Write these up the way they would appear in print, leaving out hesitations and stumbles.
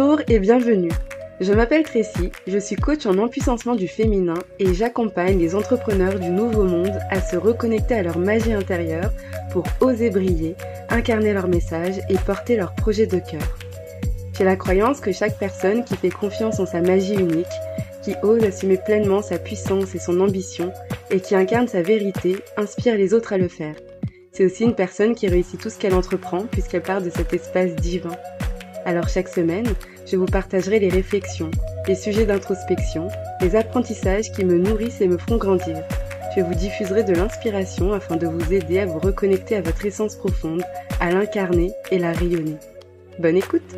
Bonjour et bienvenue. Je m'appelle Tracy, je suis coach en empuissancement du féminin et j'accompagne les entrepreneurs du nouveau monde à se reconnecter à leur magie intérieure pour oser briller, incarner leur message et porter leur projet de cœur. J'ai la croyance que chaque personne qui fait confiance en sa magie unique, qui ose assumer pleinement sa puissance et son ambition et qui incarne sa vérité, inspire les autres à le faire. C'est aussi une personne qui réussit tout ce qu'elle entreprend puisqu'elle part de cet espace divin. Alors chaque semaine, je vous partagerai les réflexions, les sujets d'introspection, les apprentissages qui me nourrissent et me font grandir. Je vous diffuserai de l'inspiration afin de vous aider à vous reconnecter à votre essence profonde, à l'incarner et la rayonner. Bonne écoute!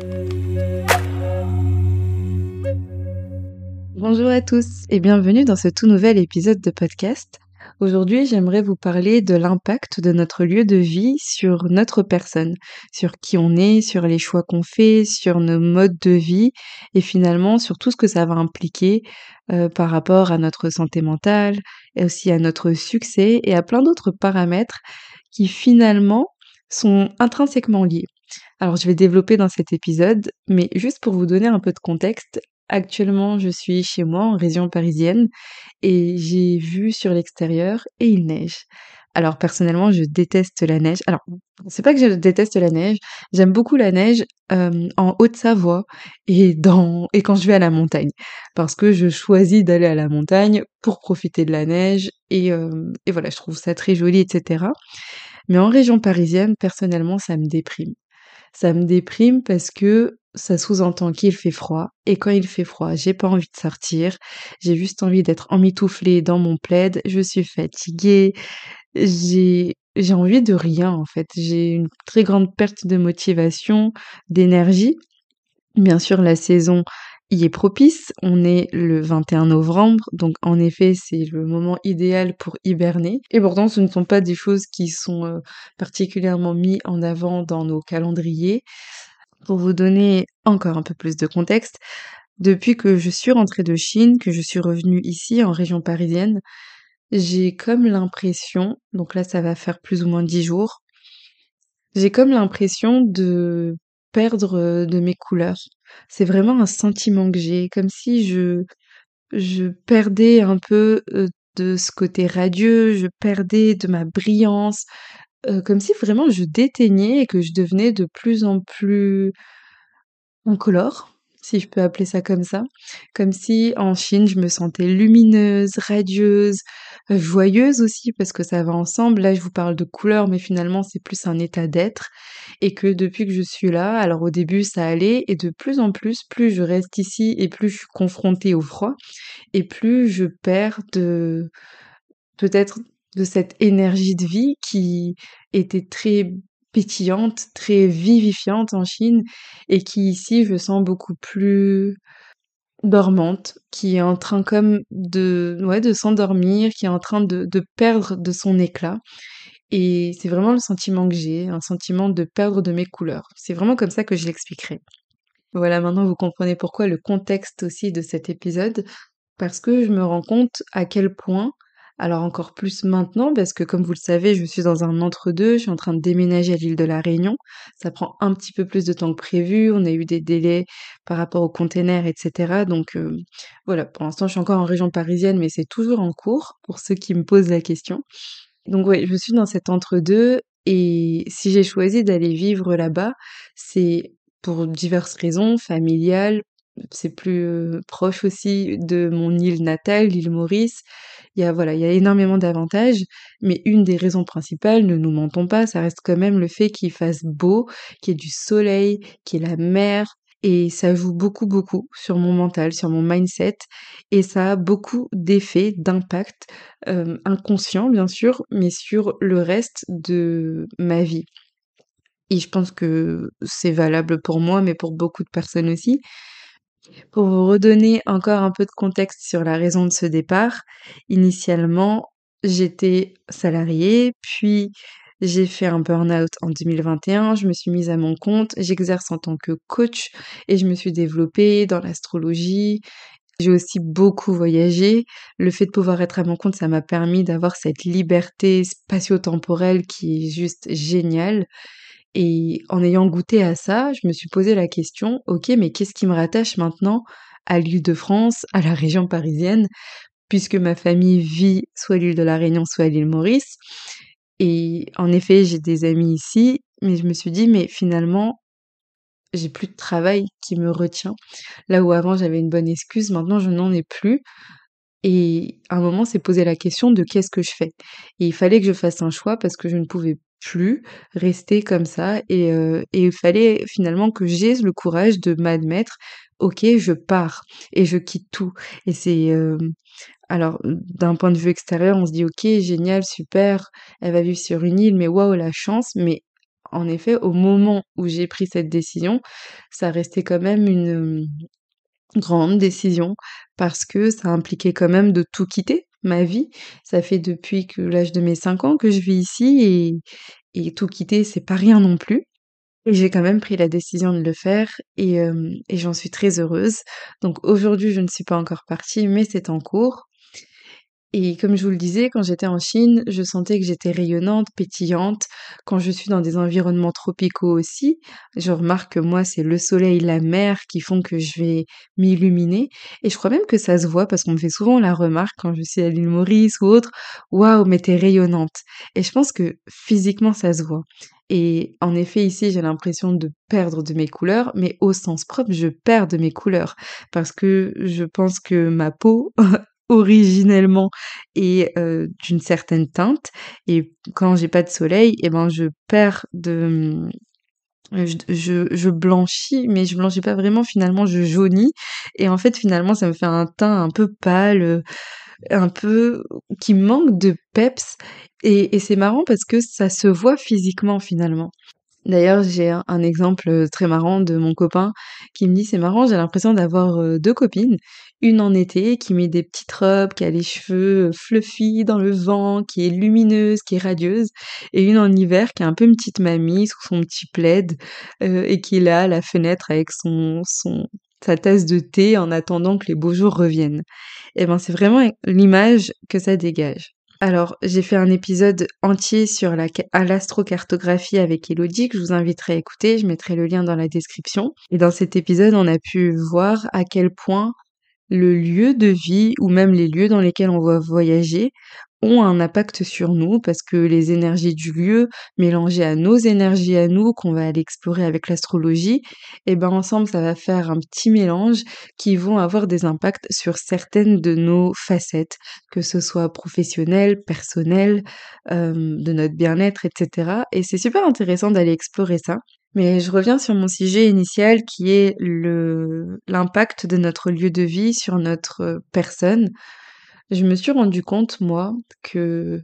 Bonjour à tous et bienvenue dans ce tout nouvel épisode de podcast. Aujourd'hui, j'aimerais vous parler de l'impact de notre lieu de vie sur notre personne, sur qui on est, sur les choix qu'on fait, sur nos modes de vie et finalement sur tout ce que ça va impliquer par rapport à notre santé mentale et aussi à notre succès et à plein d'autres paramètres qui finalement sont intrinsèquement liés. Alors je vais développer dans cet épisode, mais juste pour vous donner un peu de contexte, actuellement je suis chez moi en région parisienne et j'ai vu sur l'extérieur et il neige. Alors personnellement, je déteste la neige. Alors, c'est pas que je déteste la neige, j'aime beaucoup la neige en Haute-Savoie et quand je vais à la montagne. Parce que je choisis d'aller à la montagne pour profiter de la neige et voilà, je trouve ça très joli, etc. Mais en région parisienne, personnellement, ça me déprime. Ça me déprime parce que ça sous-entend qu'il fait froid et quand il fait froid, j'ai pas envie de sortir, j'ai juste envie d'être emmitouflée dans mon plaid, je suis fatiguée, j'ai envie de rien en fait. J'ai une très grande perte de motivation, d'énergie. Bien sûr, la saison y est propice. On est le 21 novembre, donc en effet, c'est le moment idéal pour hiberner. Et pourtant, ce ne sont pas des choses qui sont particulièrement mis en avant dans nos calendriers. Pour vous donner encore un peu plus de contexte, depuis que je suis rentrée de Chine, que je suis revenue ici en région parisienne, j'ai comme l'impression, donc là ça va faire plus ou moins 10 jours, j'ai comme l'impression de perdre de mes couleurs. C'est vraiment un sentiment que j'ai, comme si je perdais un peu de ce côté radieux, je perdais de ma brillance, comme si vraiment je déteignais et que je devenais de plus en plus incolore, si je peux appeler ça comme ça. Comme si en Chine, je me sentais lumineuse, radieuse, joyeuse aussi parce que ça va ensemble. Là, je vous parle de couleurs, mais finalement, c'est plus un état d'être et que depuis que je suis là, alors au début, ça allait et de plus en plus, plus je reste ici et plus je suis confrontée au froid et plus je perds de peut-être de cette énergie de vie qui était très pétillante, très vivifiante en Chine et qui ici je sens beaucoup plus dormante, qui est en train comme de s'endormir, qui est en train de perdre de son éclat. Et c'est vraiment le sentiment que j'ai, un sentiment de perdre de mes couleurs. C'est vraiment comme ça que je l'expliquerai. Voilà, maintenant vous comprenez pourquoi le contexte aussi de cet épisode, parce que je me rends compte à quel point, alors encore plus maintenant, parce que comme vous le savez, je suis dans un entre-deux, je suis en train de déménager à l'île de la Réunion. Ça prend un petit peu plus de temps que prévu, on a eu des délais par rapport aux containers, etc. Donc voilà, pour l'instant je suis encore en région parisienne, mais c'est toujours en cours, pour ceux qui me posent la question. Donc ouais, je suis dans cet entre-deux, et si j'ai choisi d'aller vivre là-bas, c'est pour diverses raisons, familiales, c'est plus proche aussi de mon île natale, l'île Maurice. Voilà, il y a énormément d'avantages, mais une des raisons principales, ne nous mentons pas, ça reste quand même le fait qu'il fasse beau, qu'il y ait du soleil, qu'il y ait la mer, et ça joue beaucoup, beaucoup sur mon mental, sur mon mindset, et ça a beaucoup d'effets, d'impact, inconscients bien sûr, mais sur le reste de ma vie. Et je pense que c'est valable pour moi, mais pour beaucoup de personnes aussi. Pour vous redonner encore un peu de contexte sur la raison de ce départ, initialement, j'étais salariée, puis j'ai fait un burn-out en 2021, je me suis mise à mon compte, j'exerce en tant que coach et je me suis développée dans l'astrologie. J'ai aussi beaucoup voyagé. Le fait de pouvoir être à mon compte, ça m'a permis d'avoir cette liberté spatio-temporelle qui est juste géniale. Et en ayant goûté à ça, je me suis posé la question: «OK, mais qu'est-ce qui me rattache maintenant à l'Île-de-France, à la région parisienne?» puisque ma famille vit soit à l'île de la Réunion, soit à l'île Maurice. Et en effet, j'ai des amis ici, mais je me suis dit: «Mais finalement, j'ai plus de travail qui me retient». Là où avant j'avais une bonne excuse, maintenant je n'en ai plus. Et à un moment, s'est posé la question de qu'est-ce que je fais? Et il fallait que je fasse un choix parce que je ne pouvais plus rester comme ça et il fallait finalement que j'aie le courage de m'admettre: «OK, je pars et je quitte tout». Et alors, d'un point de vue extérieur, on se dit: «OK, génial, super, elle va vivre sur une île, mais waouh la chance». Mais en effet, au moment où j'ai pris cette décision, ça restait quand même une grande décision parce que ça impliquait quand même de tout quitter, ma vie. Ça fait depuis que l'âge de mes 5 ans que je vis ici et tout quitter, c'est pas rien non plus. Et j'ai quand même pris la décision de le faire et j'en suis très heureuse. Donc aujourd'hui, je ne suis pas encore partie, mais c'est en cours. Et comme je vous le disais, quand j'étais en Chine, je sentais que j'étais rayonnante, pétillante. Quand je suis dans des environnements tropicaux aussi, je remarque que moi, c'est le soleil, la mer qui font que je vais m'illuminer. Et je crois même que ça se voit parce qu'on me fait souvent la remarque quand je suis à l'île Maurice ou autre, waouh, mais t'es rayonnante. Et je pense que physiquement, ça se voit. Et en effet, ici, j'ai l'impression de perdre de mes couleurs, mais au sens propre, je perds de mes couleurs parce que je pense que ma peau originellement et d'une certaine teinte. Et quand j'ai pas de soleil et ben je perds de, je blanchis, mais je blanchis pas vraiment, finalement je jaunis. Et en fait finalement ça me fait un teint un peu pâle, un peu qui manque de peps. Et c'est marrant parce que ça se voit physiquement finalement. D'ailleurs, j'ai un exemple, très marrant de mon copain qui me dit: «C'est marrant, j'ai l'impression d'avoir, 2 copines. Une en été qui met des petites robes, qui a les cheveux, fluffy dans le vent, qui est lumineuse, qui est radieuse, et une en hiver qui est un peu une petite mamie sous son petit plaid, et qui est là à la fenêtre avec son sa tasse de thé en attendant que les beaux jours reviennent». Et ben, c'est vraiment l'image que ça dégage. Alors, j'ai fait un épisode entier sur l'astrocartographie avec Elodie que je vous inviterai à écouter, je mettrai le lien dans la description. Et dans cet épisode, on a pu voir à quel point le lieu de vie ou même les lieux dans lesquels on va voyager ont un impact sur nous parce que les énergies du lieu mélangées à nos énergies à nous qu'on va aller explorer avec l'astrologie, et ben ensemble ça va faire un petit mélange qui vont avoir des impacts sur certaines de nos facettes, que ce soit professionnelles, personnelles, de notre bien-être, etc. Et c'est super intéressant d'aller explorer ça. Mais je reviens sur mon sujet initial qui est l'impact de notre lieu de vie sur notre personne. Je me suis rendu compte, moi, que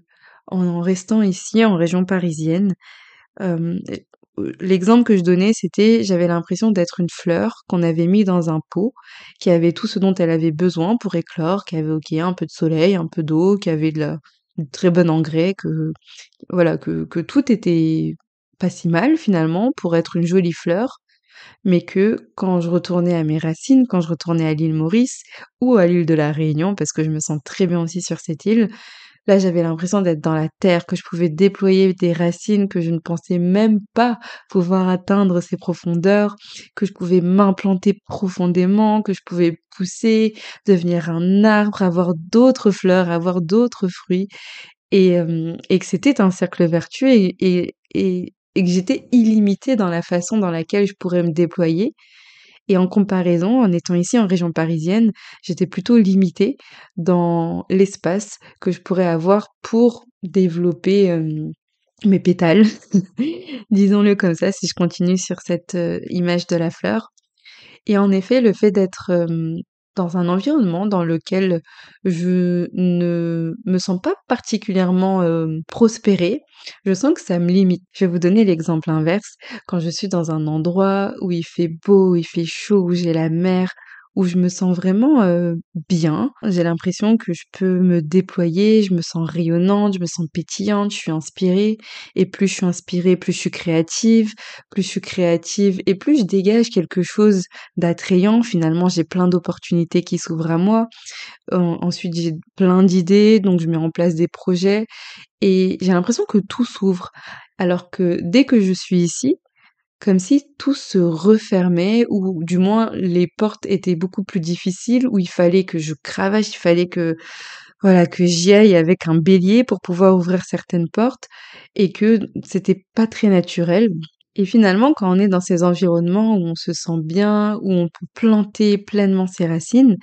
en restant ici en région parisienne, et l'exemple que je donnais, c'était j'avais l'impression d'être une fleur qu'on avait mis dans un pot, qui avait tout ce dont elle avait besoin pour éclore, qui avait OK, un peu de soleil, un peu d'eau, qui avait du très bon engrais, que voilà, que tout était pas si mal finalement pour être une jolie fleur, mais que quand je retournais à mes racines, quand je retournais à l'île Maurice ou à l'île de la Réunion, parce que je me sens très bien aussi sur cette île, là j'avais l'impression d'être dans la terre, que je pouvais déployer des racines que je ne pensais même pas pouvoir atteindre ces profondeurs, que je pouvais m'implanter profondément, que je pouvais pousser, devenir un arbre, avoir d'autres fleurs, avoir d'autres fruits. Et que c'était un cercle vertueux et que j'étais illimitée dans la façon dans laquelle je pourrais me déployer. Et en comparaison, en étant ici en région parisienne, j'étais plutôt limitée dans l'espace que je pourrais avoir pour développer, mes pétales, disons-le comme ça, si je continue sur cette, image de la fleur. Et en effet, le fait d'être, dans un environnement dans lequel je ne me sens pas particulièrement, prospérer, je sens que ça me limite. Je vais vous donner l'exemple inverse. Quand je suis dans un endroit où il fait beau, où il fait chaud, où j'ai la mer, où je me sens vraiment, bien, j'ai l'impression que je peux me déployer, je me sens rayonnante, je me sens pétillante, je suis inspirée. Et plus je suis inspirée, plus je suis créative et plus je dégage quelque chose d'attrayant. Finalement, j'ai plein d'opportunités qui s'ouvrent à moi. Ensuite, j'ai plein d'idées, donc je mets en place des projets et j'ai l'impression que tout s'ouvre. Alors que dès que je suis ici, comme si tout se refermait ou du moins les portes étaient beaucoup plus difficiles, où il fallait que je cravache, il fallait que voilà, que j'y aille avec un bélier pour pouvoir ouvrir certaines portes et que c'était pas très naturel. Et finalement, quand on est dans ces environnements où on se sent bien, où on peut planter pleinement ses racines,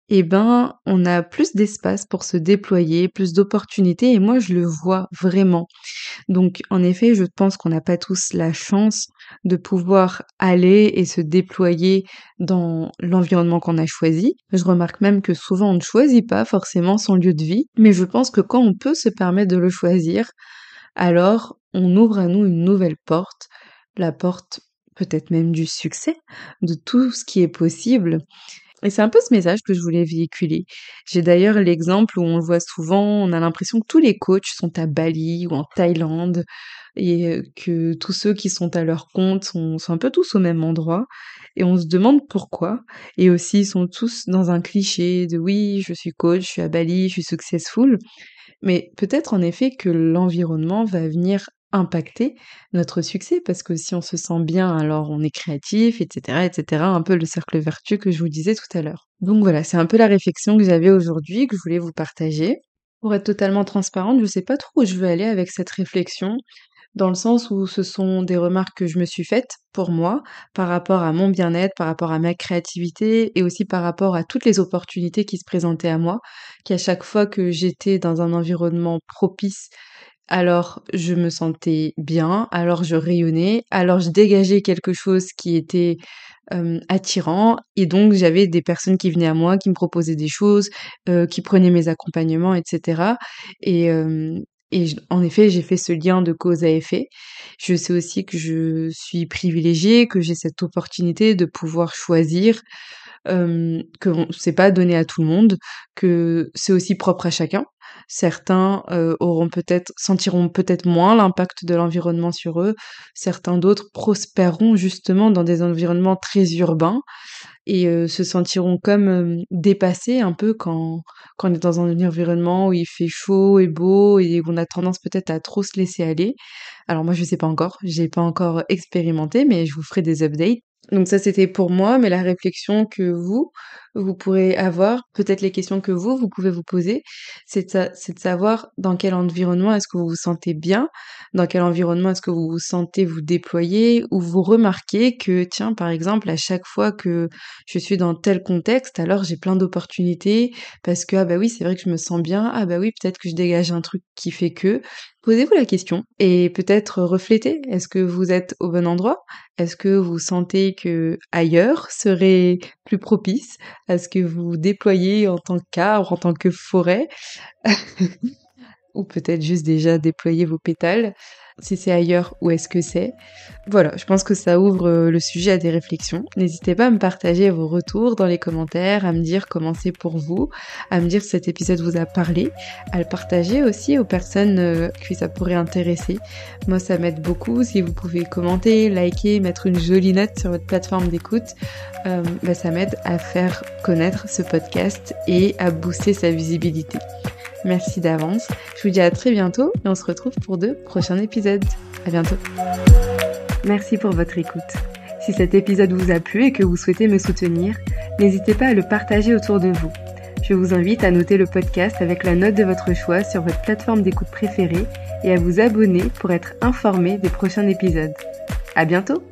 eh ben, on a plus d'espace pour se déployer, plus d'opportunités et moi je le vois vraiment. Donc, en effet, je pense qu'on n'a pas tous la chance de pouvoir aller et se déployer dans l'environnement qu'on a choisi. Je remarque même que souvent on ne choisit pas forcément son lieu de vie, mais je pense que quand on peut se permettre de le choisir, alors on ouvre à nous une nouvelle porte, la porte peut-être même du succès, de tout ce qui est possible. Et c'est un peu ce message que je voulais véhiculer. J'ai d'ailleurs l'exemple où on le voit souvent, on a l'impression que tous les coachs sont à Bali ou en Thaïlande et que tous ceux qui sont à leur compte sont un peu tous au même endroit et on se demande pourquoi. Et aussi, ils sont tous dans un cliché de oui, je suis coach, je suis à Bali, je suis successful. Mais peut-être en effet que l'environnement va venir impacter notre succès parce que si on se sent bien, alors on est créatif, etc., etc. Un peu le cercle vertueux que je vous disais tout à l'heure. Donc voilà, c'est un peu la réflexion que j'avais aujourd'hui, que je voulais vous partager. Pour être totalement transparente, je sais pas trop où je veux aller avec cette réflexion, dans le sens où ce sont des remarques que je me suis faites pour moi, par rapport à mon bien-être, par rapport à ma créativité et aussi par rapport à toutes les opportunités qui se présentaient à moi, qu'à chaque fois que j'étais dans un environnement propice, alors je me sentais bien, alors je rayonnais, alors je dégageais quelque chose qui était attirant et donc j'avais des personnes qui venaient à moi, qui me proposaient des choses, qui prenaient mes accompagnements etc. et hem en effet, j'ai fait ce lien de cause à effet. Je sais aussi que je suis privilégiée, que j'ai cette opportunité de pouvoir choisir, que c'est pas donné à tout le monde, que c'est aussi propre à chacun. Certains, auront peut-être sentiront peut-être moins l'impact de l'environnement sur eux, certains d'autres prospéreront justement dans des environnements très urbains et se sentiront comme, dépassés un peu quand on est dans un environnement où il fait chaud et beau et où on a tendance peut-être à trop se laisser aller. Alors moi je sais pas encore, j'ai pas encore expérimenté, mais je vous ferai des updates. Donc ça c'était pour moi, mais la réflexion que vous pourrez avoir, peut-être les questions que vous pouvez vous poser, c'est de savoir dans quel environnement est-ce que vous vous sentez bien, dans quel environnement est-ce que vous vous sentez vous déployer, ou vous remarquez que tiens par exemple à chaque fois que je suis dans tel contexte, alors j'ai plein d'opportunités parce que ah bah oui, c'est vrai que je me sens bien, ah bah oui, peut-être que je dégage un truc qui fait que. Posez-vous la question et peut-être reflétez. Est-ce que vous êtes au bon endroit? Est-ce que vous sentez que ailleurs serait plus propice à ce que vous vous déployiez en tant qu'arbre, en tant que forêt? Ou peut-être juste déjà déployer vos pétales. Si c'est ailleurs, où est-ce que c'est? Voilà, je pense que ça ouvre le sujet à des réflexions. N'hésitez pas à me partager vos retours dans les commentaires, à me dire comment c'est pour vous, à me dire si cet épisode vous a parlé, à le partager aussi aux personnes que ça pourrait intéresser. Moi, ça m'aide beaucoup. Si vous pouvez commenter, liker, mettre une jolie note sur votre plateforme d'écoute, ça m'aide à faire connaître ce podcast et à booster sa visibilité. Merci d'avance. Je vous dis à très bientôt et on se retrouve pour de prochains épisodes. À bientôt. Merci pour votre écoute. Si cet épisode vous a plu et que vous souhaitez me soutenir, n'hésitez pas à le partager autour de vous. Je vous invite à noter le podcast avec la note de votre choix sur votre plateforme d'écoute préférée et à vous abonner pour être informé des prochains épisodes. À bientôt!